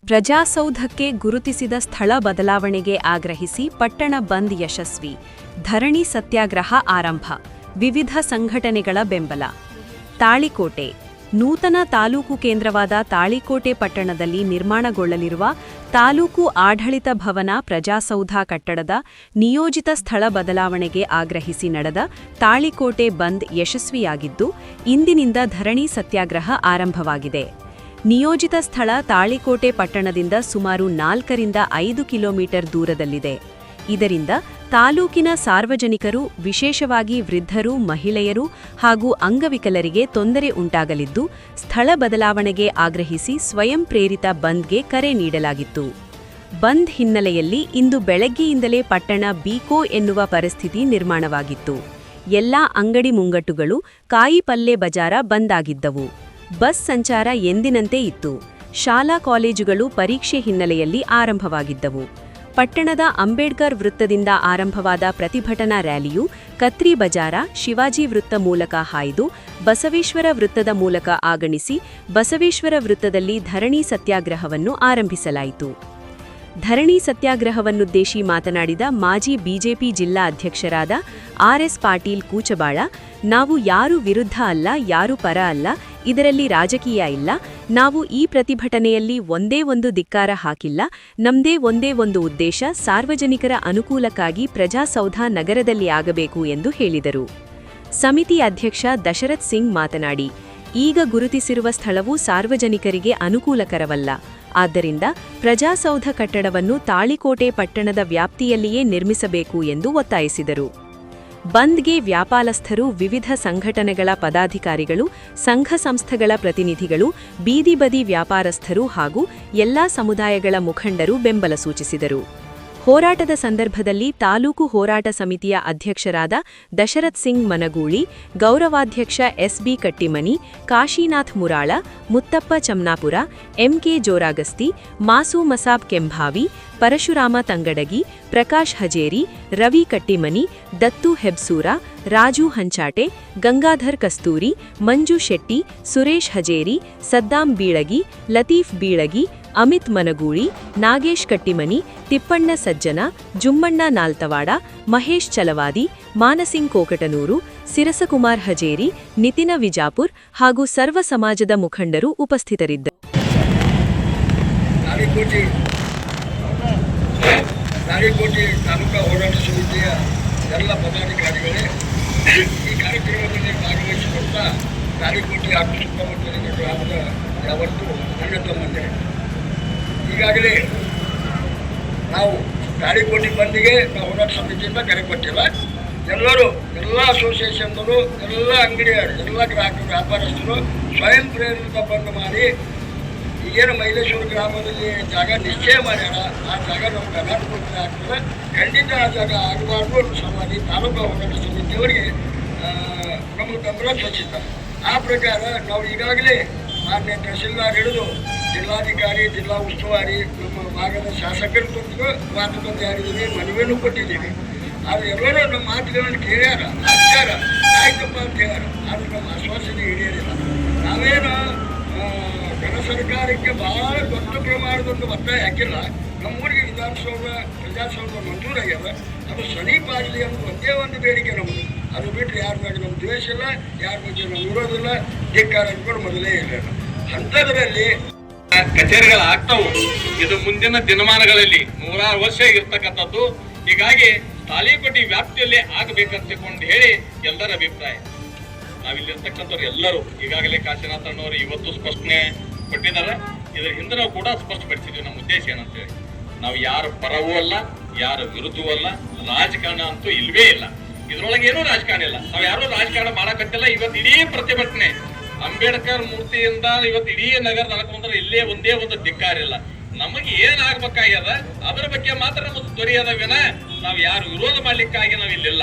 ಪ್ರಜಾಸೌಧಕ್ಕೆ ಗುರುತಿಸಿದ ಸ್ಥಳ ಬದಲಾವಣೆಗೆ ಆಗ್ರಹಿಸಿ ಪಟ್ಟಣ ಬಂದ್ ಯಶಸ್ವಿ. ಧರಣಿ ಸತ್ಯಾಗ್ರಹ ಆರಂಭ. ವಿವಿಧ ಸಂಘಟನೆಗಳ ಬೆಂಬಲ. ತಾಳಿಕೋಟೆ. ನೂತನ ತಾಲೂಕು ಕೇಂದ್ರವಾದ ತಾಳಿಕೋಟೆ ಪಟ್ಟಣದಲ್ಲಿ ನಿರ್ಮಾಣಗೊಳ್ಳಲಿರುವ ತಾಲೂಕು ಆಡಳಿತ ಭವನ ಪ್ರಜಾಸೌಧ ಕಟ್ಟಡದ ನಿಯೋಜಿತ ಸ್ಥಳ ಬದಲಾವಣೆಗೆ ಆಗ್ರಹಿಸಿ ನಡೆದ ತಾಳಿಕೋಟೆ ಬಂದ್ ಯಶಸ್ವಿಯಾಗಿದ್ದು, ಇಂದಿನಿಂದ ಧರಣಿ ಸತ್ಯಾಗ್ರಹ ಆರಂಭವಾಗಿದೆ. ನಿಯೋಜಿತ ಸ್ಥಳ ತಾಳಿಕೋಟೆ ಪಟ್ಟಣದಿಂದ ಸುಮಾರು 4ರಿಂದ 5 ಕಿಲೋಮೀಟರ್ ದೂರದಲ್ಲಿದೆ. ಇದರಿಂದ ತಾಲೂಕಿನ ಸಾರ್ವಜನಿಕರು, ವಿಶೇಷವಾಗಿ ವೃದ್ಧರು, ಮಹಿಳೆಯರು ಹಾಗೂ ಅಂಗವಿಕಲರಿಗೆ ತೊಂದರೆ ಉಂಟಾಗಲಿದ್ದು, ಸ್ಥಳ ಬದಲಾವಣೆಗೆ ಆಗ್ರಹಿಸಿ ಸ್ವಯಂ ಪ್ರೇರಿತ ಬಂದ್ಗೆ ಕರೆ ನೀಡಲಾಗಿತ್ತು. ಬಂದ್ ಹಿನ್ನೆಲೆಯಲ್ಲಿ ಇಂದು ಬೆಳಗ್ಗೆಯಿಂದಲೇ ಪಟ್ಟಣ ಬೀಕೋ ಎನ್ನುವ ಪರಿಸ್ಥಿತಿ ನಿರ್ಮಾಣವಾಗಿತ್ತು. ಎಲ್ಲಾ ಅಂಗಡಿ ಮುಂಗಟ್ಟುಗಳು, ಕಾಯಿ ಪಲ್ಲೆ ಬಜಾರ ಬಂದ್ ಆಗಿದ್ದವು. ಬಸ್ ಸಂಚಾರ ಎಂದಿನಂತೆ ಇತ್ತು. ಶಾಲಾ ಕಾಲೇಜುಗಳು ಪರೀಕ್ಷೆ ಹಿನ್ನೆಲೆಯಲ್ಲಿ ಆರಂಭವಾಗಿದ್ದವು. ಪಟ್ಟಣದ ಅಂಬೇಡ್ಕರ್ ವೃತ್ತದಿಂದ ಆರಂಭವಾದ ಪ್ರತಿಭಟನಾ ರ್ಯಾಲಿಯು ಕತ್ರಿ ಬಜಾರ, ಶಿವಾಜಿ ವೃತ್ತ ಮೂಲಕ ಹಾಯ್ದು ಬಸವೇಶ್ವರ ವೃತ್ತದ ಮೂಲಕ ಆಗಮಿಸಿ ಬಸವೇಶ್ವರ ವೃತ್ತದಲ್ಲಿ ಧರಣಿ ಸತ್ಯಾಗ್ರಹವನ್ನು ಆರಂಭಿಸಲಾಯಿತು. ಧರಣಿ ಸತ್ಯಾಗ್ರಹವನ್ನುದ್ದೇಶಿ ಮಾತನಾಡಿದ ಮಾಜಿ ಬಿಜೆಪಿ ಜಿಲ್ಲಾ ಅಧ್ಯಕ್ಷರಾದ ಆರ್.ಎಸ್. ಪಾಟೀಲ್ ಕೂಚಬಾಳ, ನಾವು ಯಾರು ವಿರುದ್ಧ ಅಲ್ಲ, ಯಾರು ಪರ ಅಲ್ಲ, ಇದರಲ್ಲಿ ರಾಜಕೀಯ ಇಲ್ಲ. ನಾವು ಈ ಪ್ರತಿಭಟನೆಯಲ್ಲಿ ಒಂದೇ ಒಂದು ಧಿಕ್ಕಾರ ಹಾಕಿಲ್ಲ. ನಮ್ದೇ ಒಂದೇ ಒಂದು ಉದ್ದೇಶ, ಸಾರ್ವಜನಿಕರ ಅನುಕೂಲಕ್ಕಾಗಿ ಪ್ರಜಾಸೌಧ ನಗರದಲ್ಲಿ ಆಗಬೇಕು ಎಂದು ಹೇಳಿದರು. ಸಮಿತಿ ಅಧ್ಯಕ್ಷ ದಶರಥ್ ಸಿಂಗ್ ಮಾತನಾಡಿ, ಈಗ ಗುರುತಿಸಿರುವ ಸ್ಥಳವು ಸಾರ್ವಜನಿಕರಿಗೆ ಅನುಕೂಲಕರವಲ್ಲ. ಆದ್ದರಿಂದ ಪ್ರಜಾಸೌಧ ಕಟ್ಟಡವನ್ನು ತಾಳಿಕೋಟೆ ಪಟ್ಟಣದ ವ್ಯಾಪ್ತಿಯಲ್ಲಿಯೇ ನಿರ್ಮಿಸಬೇಕು ಎಂದು ಒತ್ತಾಯಿಸಿದರು. ಬಂದ್ಗೆ ವ್ಯಾಪಾರಸ್ಥರು, ವಿವಿಧ ಸಂಘಟನೆಗಳ ಪದಾಧಿಕಾರಿಗಳು, ಸಂಘ ಸಂಸ್ಥೆಗಳ ಪ್ರತಿನಿಧಿಗಳು, ಬೀದಿ ಬದಿ ವ್ಯಾಪಾರಸ್ಥರು ಹಾಗೂ ಎಲ್ಲಾ ಸಮುದಾಯಗಳ ಮುಖಂಡರು ಬೆಂಬಲ ಸೂಚಿಸಿದರು. ಹೋರಾಟದ ಸಂದರ್ಭದಲ್ಲಿ ತಾಲೂಕು ಹೋರಾಟ ಸಮಿತಿಯ ಅಧ್ಯಕ್ಷರಾದ ದಶರಥ್ ಸಿಂಗ್ ಮನಗೂಳಿ, ಗೌರವಾಧ್ಯಕ್ಷ ಎಸ್.ಬಿ. ಕಟ್ಟಿಮನಿ, ಕಾಶಿನಾಥ್ ಮುರಾಳ, ಮುತ್ತಪ್ಪ ಚಮ್ನಾಪುರ, ಎಂ.ಕೆ. ಜೋರಾಗಸ್ತಿ, ಮಾಸು ಮಸಾಬ್ ಕೆಂಭಾವಿ, ಪರಶುರಾಮ ತಂಗಡಗಿ, ಪ್ರಕಾಶ್ ಹಜೇರಿ, ರವಿ ಕಟ್ಟಿಮನಿ, ದತ್ತು ಹೆಬ್ಸೂರ, ರಾಜು ಹಂಚಾಟೆ, ಗಂಗಾಧರ್ ಕಸ್ತೂರಿ, ಮಂಜು ಶೆಟ್ಟಿ, ಸುರೇಶ್ ಹಜೇರಿ, ಸದ್ದಾಂ ಬೀಳಗಿ, ಲತೀಫ್ ಬೀಳಗಿ, ಅಮಿತ್ ಮನಗೂಳಿ, ನಾಗೇಶ್ ಕಟ್ಟಿಮನಿ, ತಿಪ್ಪಣ್ಣ ಸಜ್ಜನ, ಜುಮ್ಮಣ್ಣ ನಾಲ್ತವಾಡ, ಮಹೇಶ್ ಚಲವಾದಿ, ಮಾನಸಿಂಗ್ ಕೋಕಟನೂರು, ಸಿರಸಕುಮಾರ್ ಹಜೇರಿ, ನಿತಿನ ವಿಜಾಪುರ್ ಹಾಗೂ ಸರ್ವ ಸಮಾಜದ ಮುಖಂಡರು ಉಪಸ್ಥಿತರಿದ್ದರು. ತಾಳಿಕೋಟೆ ತಾಲೂಕಾ ಹೋರಾಟ ಸಮಿತಿಯ ಎಲ್ಲ ಪದಾಧಿಕಾರಿಗಳೇ, ಈ ಕಾರ್ಯಕ್ರಮದಲ್ಲಿ ಭಾಗವಹಿಸಿಕೊಳ್ತಾ ತಾಳಿಕೋಟೆ ಹಾಗೂ ಸುತ್ತಮುತ್ತಲಿನ ಗ್ರಾಮದ ಯಾವತ್ತೂ ಅಣ್ಣ ತಮ್ಮಂದಿರೇ, ಈಗಾಗಲೇ ನಾವು ತಾಳಿಕೋಟೆ ಬಂದಿಗೆ ನಾವು ಹೋರಾಟ ಸಮಿತಿಯಿಂದ ಕರೆ ಕೊಟ್ಟಿಲ್ಲ. ಎಲ್ಲರೂ, ಎಲ್ಲ ಅಸೋಸಿಯೇಷನ್ಗಳು, ಎಲ್ಲ ಅಂಗಡಿಯರು, ಎಲ್ಲ ಗ್ರಾಹಕರು, ವ್ಯಾಪಾರಸ್ಥರು ಸ್ವಯಂ ಪ್ರೇರಿತ ಬಂದ್ ಮಾಡಿ ಈಗೇನು ಮೈಲೇಶ್ವರ ಗ್ರಾಮದಲ್ಲಿ ಜಾಗ ನಿಶ್ಚಯ ಮಾಡ್ಯಾರ, ಆ ಜಾಗ ನಮ್ಗೆ ಅನಾನುಕೂಲತೆ ಆಗ್ತದೆ. ಖಂಡಿತ ಆ ಜಾಗ ಆಗಬಾರ್ದು ಸಲುವಾಗಿ ತಾಲೂಕಾ ಹೋರಾಟ ಸಮಿತಿಯವರಿಗೆ ನಮಗೆ ಬೆಂಬಲ ಸೂಚಿಸಿದ್ದಾರೆ. ಆ ಪ್ರಕಾರ ನಾವು ಈಗಾಗಲೇ ಮಾನ್ಯ ತಹಸೀಲ್ದಾರ್ ಹಿಡಿದು ಜಿಲ್ಲಾಧಿಕಾರಿ, ಜಿಲ್ಲಾ ಉಸ್ತುವಾರಿ, ನಮ್ಮ ಭಾಗದ ಶಾಸಕರ ತಂದು ಮಾತುಕತೆ ಆಡಿದ್ದೀವಿ, ಮನವಿಯನ್ನು ಕೊಟ್ಟಿದ್ದೀವಿ. ಆದರೆ ಎಲ್ಲರೂ ನಮ್ಮ ಮಾತುಗಳನ್ನು ಕೇಳ್ಯಾರ, ಆಚಾರ ಆಯ್ತಪ್ಪ ಅಂತ ಹೇಳ್ಯಾರ. ಆದರೆ ನಮ್ಮ ಆಶ್ವಾಸನೆ ಹಿಡಿಯೋದಿಲ್ಲ. ನಾವೇನು ಜನ ಸರ್ಕಾರಕ್ಕೆ ಭಾಳ ದೊಡ್ಡ ಪ್ರಮಾಣದೊಂದು ಒತ್ತಾಯ ಹಾಕಿಲ್ಲ. ನಮ್ಮೂರಿಗೆ ವಿಧಾನಸೌಧ ಪ್ರಜಾಸೌಧ ಮಂಜೂರಾಗ್ಯದ, ಅದು ಸಮೀಪ ಆಗಲಿ ಅನ್ನೋದು ಒಂದೇ ಒಂದು ಬೇಡಿಕೆ ನಮ್ಮದು. ಅದು ಬಿಟ್ಟರೆ ಯಾರ ಬಗ್ಗೆ ನಮ್ಮ ದ್ವೇಷ ಇಲ್ಲ, ಯಾರ ಬಗ್ಗೆ ನಮ್ಮ ವಿರೋಧಿಲ್ಲ, ಧಿಕ್ಕಾರ ಅನ್ಕೊಂಡು ಮೊದಲೇ ಇಲ್ಲ. ಅಂಥದ್ರಲ್ಲಿ ಕಚೇರಿಗಳಾಗ್ತಾವು. ಇದು ಮುಂದಿನ ದಿನಮಾನಗಳಲ್ಲಿ 100 ವರ್ಷ ಇರ್ತಕ್ಕಂಥದ್ದು. ಹೀಗಾಗಿ ತಾಳಿಕೋಟೆ ವ್ಯಾಪ್ತಿಯಲ್ಲೇ ಆಗಬೇಕಂತಕೊಂಡು ಹೇಳಿ ಎಲ್ಲರ ಅಭಿಪ್ರಾಯ. ನಾವಿಲ್ಲಿರ್ತಕ್ಕಂಥವ್ರು ಎಲ್ಲರೂ ಈಗಾಗಲೇ ಕಾಶಿನಾಥ್ ಅಣ್ಣವರು ಇವತ್ತು ಸ್ಪಷ್ಟನೆ ಕೊಟ್ಟಿದ್ದಾರೆ. ಇದರ ಹಿಂದೆ ನಾವು ಕೂಡ ಸ್ಪಷ್ಟಪಡಿಸಿದ್ವಿ ನಮ್ಮ ಉದ್ದೇಶ ಏನಂತೇಳಿ. ನಾವು ಯಾರು ಪರವೂ ಅಲ್ಲ, ಯಾರ ವಿರುದ್ಧವೂ ಅಲ್ಲ, ರಾಜಕಾರಣ ಅಂತೂ ಇಲ್ವೇ ಇಲ್ಲ. ಇದ್ರೊಳಗೆ ಏನೂ ರಾಜಕಾರಣ ಇಲ್ಲ. ನಾವು ಯಾರೂ ರಾಜಕಾರಣ ಮಾಡಕತ್ತಿಲ್ಲ. ಇವತ್ತು ಇಡೀ ಪ್ರತಿಭಟನೆ ಅಂಬೇಡ್ಕರ್ ಮೂರ್ತಿಯಿಂದ ಇವತ್ತು ಇಡೀ ನಗರದ ಅನ್ಕೊಂಡ್ರೆ ಇಲ್ಲೇ ಒಂದೇ ಒಂದು ಧಿಕ್ಕಾರಿಲ್ಲ. ನಮಗೆ ಏನಾಗಬೇಕಾಗ್ಯದ ಅದರ ಬಗ್ಗೆ ಮಾತ್ರ ನಮ್ಮದು ಧ್ವನಿಯದ ವಿನ ನಾವು ಯಾರು ವಿರೋಧ ಮಾಡ್ಲಿಕ್ಕಾಗಿ ನಾವು ಇಲ್ಲಿಲ್ಲ.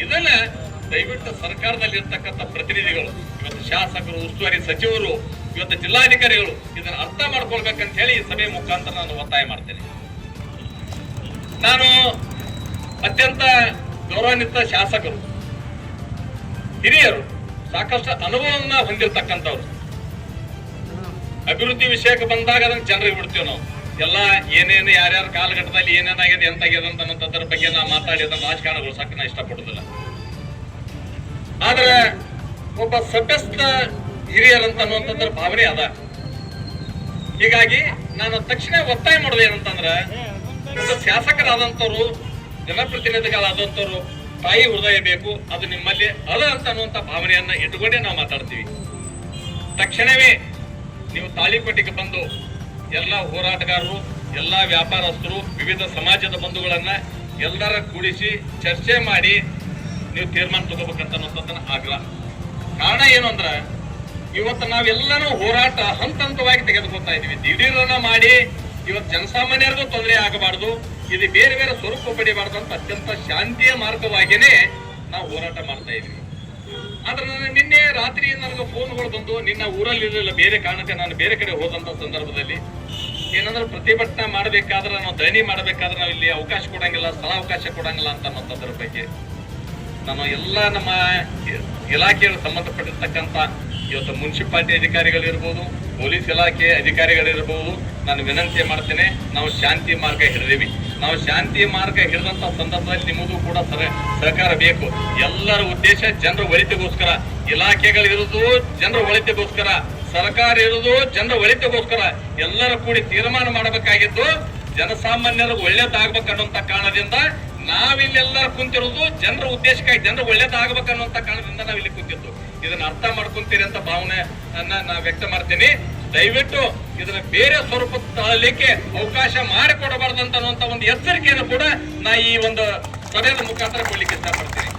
ಇದನ್ನ ದಯವಿಟ್ಟು ಸರ್ಕಾರದಲ್ಲಿ ಇರ್ತಕ್ಕಂಥ ಪ್ರತಿನಿಧಿಗಳು, ಇವತ್ತು ಶಾಸಕರು, ಉಸ್ತುವಾರಿ ಸಚಿವರು, ಇವತ್ತು ಜಿಲ್ಲಾಧಿಕಾರಿಗಳು ಇದನ್ನ ಅರ್ಥ ಮಾಡ್ಕೊಳ್ಬೇಕಂತ ಹೇಳಿ ಈ ಸಭೆ ಮುಖಾಂತರ ನಾನು ಒತ್ತಾಯ ಮಾಡ್ತೇನೆ. ನಾನು ಅತ್ಯಂತ ಗೌರವಾನ್ವಿತ ಶಾಸಕರು, ಹಿರಿಯರು, ಸಾಕಷ್ಟು ಅನುಭವವನ್ನ ಹೊಂದಿರತಕ್ಕಂಥವ್ರು. ಅಭಿವೃದ್ಧಿ ವಿಷಯಕ್ಕೆ ಬಂದಾಗ ಅದನ್ನು ಜನರಿಗೆ ಬಿಡ್ತೀವಿ ನಾವು. ಎಲ್ಲ ಏನೇನು ಯಾರ್ಯಾರ ಕಾಲಘಟ್ಟದಲ್ಲಿ ಏನೇನಾಗಿದೆ ಎಂತಾಗಿದೆ ಅಂತನ್ನೋದ್ರ ಬಗ್ಗೆ ನಾ ಮಾತಾಡಿ ಅದನ್ನ ರಾಜಕಾರಣಗೊಳಿಸಕ್ಕೆ ನಾ ಇಷ್ಟಪಡುದಿಲ್ಲ. ಆದ್ರೆ ಒಬ್ಬ ಸಭ್ಯಸ್ಥ ಹಿರಿಯರಂತ ಅನ್ನುವಂಥದ್ರ ಭಾವನೆ ಅದ. ಹೀಗಾಗಿ ನಾನು ತಕ್ಷಣ ಒತ್ತಾಯ ಮಾಡೋದು ಏನಂತಂದ್ರ, ಒಬ್ಬ ಶಾಸಕರಾದಂಥವ್ರು, ಜನಪ್ರತಿನಿಧಿಗಳಾದಂಥವ್ರು ತಾಯಿ ಹೃದಯ ಬೇಕು, ಅದು ನಿಮ್ಮಲ್ಲಿ ಅದ ಅಂತ ಅನ್ನುವಂಥ ಭಾವನೆಯನ್ನ ಇಟ್ಟುಕೊಂಡೇ ನಾವು ಮಾತಾಡ್ತೀವಿ. ತಕ್ಷಣವೇ ನೀವು ತಾಳಿಕೋಟೆಗೆ ಬಂದು ಎಲ್ಲ ಹೋರಾಟಗಾರರು, ಎಲ್ಲ ವ್ಯಾಪಾರಸ್ಥರು, ವಿವಿಧ ಸಮಾಜದ ಬಂಧುಗಳನ್ನ ಎಲ್ಲರ ಕೂಡಿಸಿ ಚರ್ಚೆ ಮಾಡಿ ನೀವು ತೀರ್ಮಾನ ತಗೋಬೇಕಂತ ಅನ್ನೋದನ್ನ ಆಗ್ರಹ. ಕಾರಣ ಏನು ಅಂದ್ರ, ಇವತ್ತು ನಾವೆಲ್ಲರೂ ಹೋರಾಟ ಹಂತ ಹಂತವಾಗಿ ತೆಗೆದುಕೊಳ್ತಾ ಇದೀವಿ. ದಿಢೀರನ್ನ ಮಾಡಿ ಇವತ್ತು ಜನಸಾಮಾನ್ಯರಿಗೂ ತೊಂದರೆ ಆಗಬಾರ್ದು, ಇದು ಬೇರೆ ಬೇರೆ ಸ್ವರೂಪ ಪಡಿಬಾರ್ದು ಅಂತ ಅತ್ಯಂತ ಶಾಂತಿಯ ಮಾರ್ಗವಾಗಿಯೇ ನಾವು ಹೋರಾಟ ಮಾಡ್ತಾ ಇದೀವಿ. ಆದ್ರೆ ನಿನ್ನೆ ರಾತ್ರಿ ನನಗೆ ಫೋನ್ಗಳು ಬಂದು, ನಿನ್ನ ಊರಲ್ಲಿ ಇರಲಿಲ್ಲ, ಬೇರೆ ಕಾರಣಕ್ಕೆ ನಾನು ಬೇರೆ ಕಡೆ ಹೋದಂತ ಸಂದರ್ಭದಲ್ಲಿ ಏನಂದ್ರೆ ಪ್ರತಿಭಟನೆ ಮಾಡಬೇಕಾದ್ರೆ, ನಾವು ಧರಣಿ ಮಾಡಬೇಕಾದ್ರೆ ನಾವು ಇಲ್ಲಿ ಅವಕಾಶ ಕೊಡಂಗಿಲ್ಲ, ಸ್ಥಳ ಅವಕಾಶ ಕೊಡಂಗಿಲ್ಲ ಅಂತ ಅನ್ನೋದ್ರ ಬಗ್ಗೆ ನಾನು ಎಲ್ಲ ನಮ್ಮ ಇಲಾಖೆಗೆ ಸಂಬಂಧಪಟ್ಟಿರ್ತಕ್ಕಂಥ ಇವತ್ತು ಮುನ್ಸಿಪಾಲಿಟಿ ಅಧಿಕಾರಿಗಳಿರ್ಬೋದು, ಪೊಲೀಸ್ ಇಲಾಖೆ ಅಧಿಕಾರಿಗಳಿರ್ಬೋದು, ನಾನು ವಿನಂತಿ ಮಾಡ್ತೇನೆ. ನಾವು ಶಾಂತಿ ಮಾರ್ಗ ಹಿಡಿದೀವಿ. ನಾವು ಶಾಂತಿ ಮಾರ್ಗ ಹಿಡಿದಂತ ಸಂದರ್ಭದಲ್ಲಿ ನಿಮ್ಮದು ಕೂಡ ಸಹಕಾರ ಬೇಕು. ಎಲ್ಲರ ಉದ್ದೇಶ ಜನರ ಒಳಿತಿಗೋಸ್ಕರ, ಇಲಾಖೆಗಳಿರುವುದು ಜನರ ಒಳಿತಿಗೋಸ್ಕರ, ಸರ್ಕಾರ ಇರುವುದು ಜನರ ಒಳಿತಿಗೋಸ್ಕರ. ಎಲ್ಲರೂ ಕೂಡಿ ತೀರ್ಮಾನ ಮಾಡಬೇಕಾಗಿದ್ದು ಜನಸಾಮಾನ್ಯರಿಗೆ ಒಳ್ಳೇದಾಗ್ಬೇಕನ್ನುವಂತ ಕಾರಣದಿಂದ ನಾವಿಲ್ಲೆಲ್ಲರೂ ಕುಂತಿರೋದು ಜನರ ಉದ್ದೇಶಕ್ಕಾಗಿ, ಜನರ ಒಳ್ಳೇದಾಗ್ಬೇಕನ್ನುವಂತ ಕಾರಣದಿಂದ ನಾವಿಲ್ಲಿ ಕುಂತಿದ್ದು. ಇದನ್ನ ಅರ್ಥ ಮಾಡ್ಕೊಂತೀರಿ ಅಂತ ಭಾವನೆಯನ್ನ ನಾ ವ್ಯಕ್ತ ಮಾಡ್ತೀನಿ. ದಯವಿಟ್ಟು ಇದನ್ನ ಬೇರೆ ಸ್ವರೂಪ ತಗೊಳ್ಳಿಕ್ಕೆ ಅವಕಾಶ ಮಾಡಿಕೊಡಬಾರ್ದಂತ ಅನ್ನುವಂತ ಒಂದು ಎಚ್ಚರಿಕೆಯನ್ನು ಕೂಡ ನಾ ಈ ಒಂದು ಸಭೆಯ ಮುಖಾಂತರ ಕೊಡ್ಲಿಕ್ಕೆ ಇಷ್ಟಪಡ್ತೀನಿ.